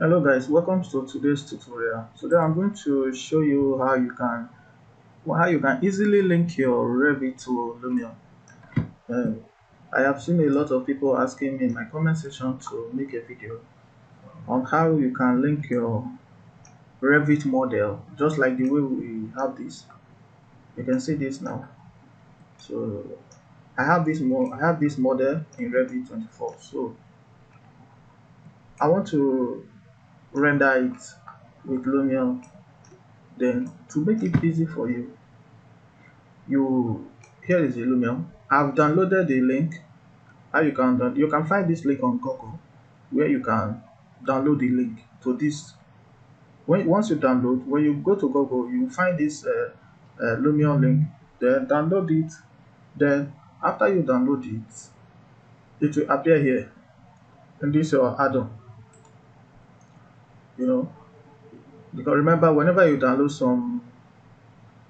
Hello guys, welcome to today's tutorial. Today I'm going to show you how you can easily link your Revit to Lumion. Uh, I have seen a lot of people asking me in my comment section to make a video on how you can link your Revit model, just like the way we have this. You can see this now. So I have this model in Revit 24. So I want to render it with Lumion. Then to make it easy for you, you here is the Lumion. I've downloaded the link. How you can find this link on Google, where you can download the link to this. Once you download, when you go to Google, you find this Lumion link. Then download it. Then after you download it, it will appear here in this your add-on. You know, because remember, whenever you download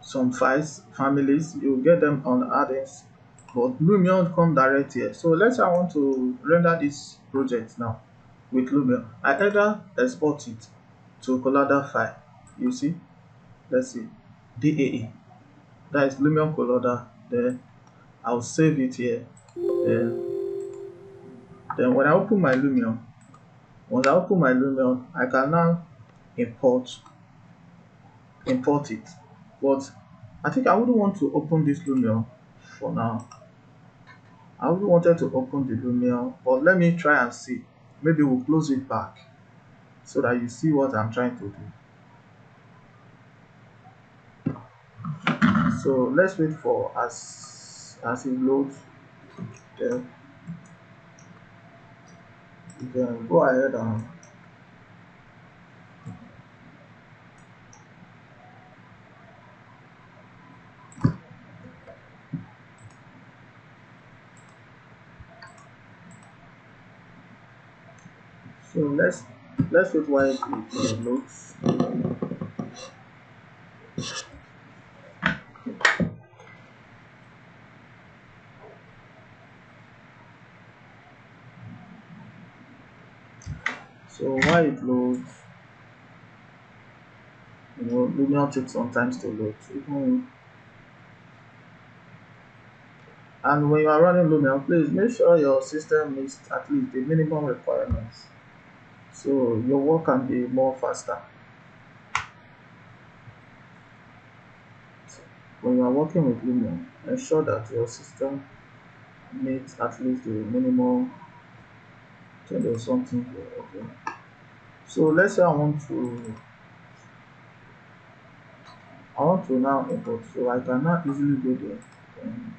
some files, families, you get them on add-ins. But Lumion come direct here. So let's say I want to render this project now with Lumion. I either export it to Colada file. You see, let's see, DAE. That is Lumion Colada. Then I'll save it here. Then, then when I open my Lumion, once I open my Lumion, I can now import import it. But I think I wouldn't want to open this Lumion for now. I really wanted to open the Lumion, but let me try and see. Maybe we'll close it back so that you see what I'm trying to do. So let's wait for as it loads. Then you can go ahead and so let's wait while it loads. So while it loads, Lumion takes some time to load. And when you are running Lumion, please make sure your system meets at least the minimum requirements, so your work can be more faster. When you are working with Lumion, ensure that your system meets at least the minimum 20 or something here. Okay. So let's say I want to now import, so I can now easily go there.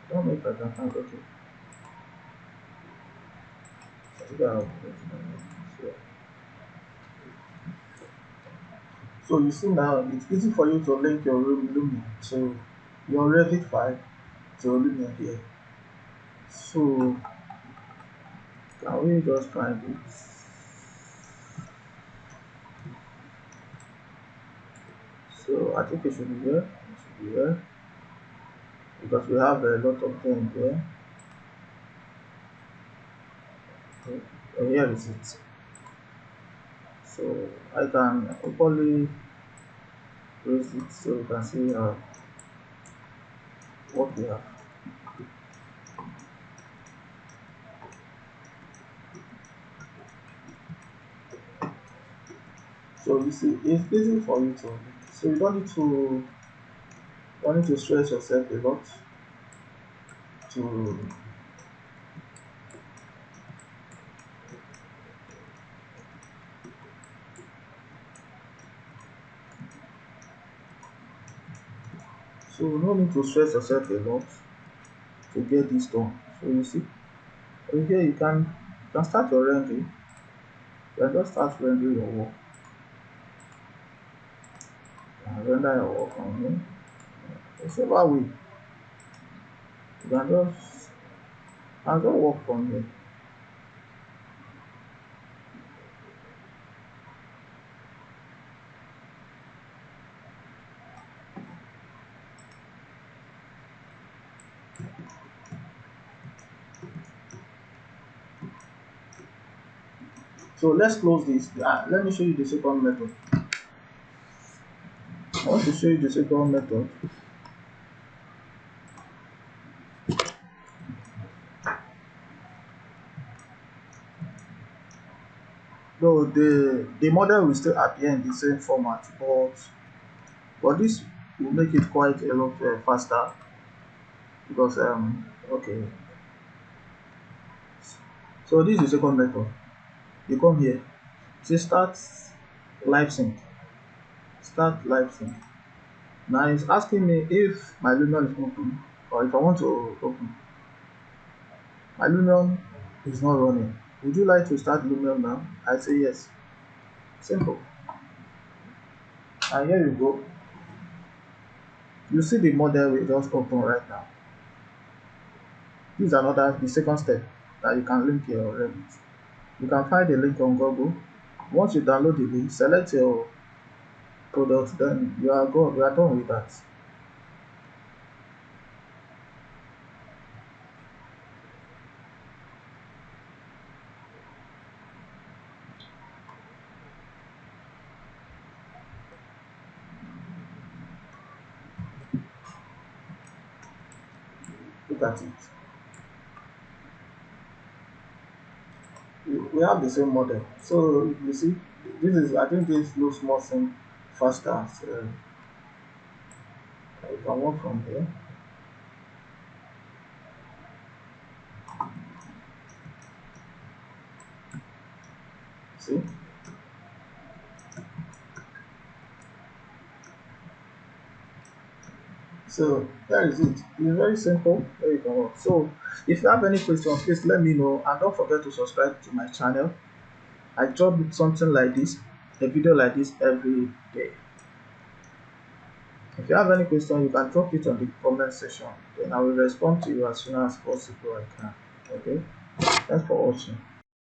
Don't know if I can find. Okay. I think I'll so, so you see now it's easy for you to link your Lumion to your Revit file to Lumion here. So can we just find it? So I think it should be here. It should be here because we have a lot of them there. Okay. Here is it. So I can equally raise it so you can see what we have. So you see, it's easy for you to. So you don't need to stress yourself a lot to. So no need to stress yourself a lot to get this done. So you see, over here you can start your rendering. You can just start rendering your work. And render your work on here. Whichever way you can just work from here. So let's close this. Let me show you the second method. I want to show you the second method. Though the model will still appear in the same format, but this will make it quite a lot faster because okay. So this is the second method. You come here, say live sync, start live sync. Now it's asking me if my Lumion is open or if I want to open. My Lumion is not running. Would you like to start Lumion now? I say yes. Simple. And here you go. You see the model we just open right now. This is the second step that you can link your Revit. You can find the link on Google. Once you download the link, select your product, then you are done with that. Look at it. We have the same model. So you see, this is I think this looks more faster. So you can work from here. See? So that is it. It's very simple. There you can work. So if you have any questions, please let me know and don't forget to subscribe to my channel. I drop something like this, a video like this every day. If you have any question, you can drop it on the comment section. Then I will respond to you as soon as possible I can. Okay? Thanks for watching.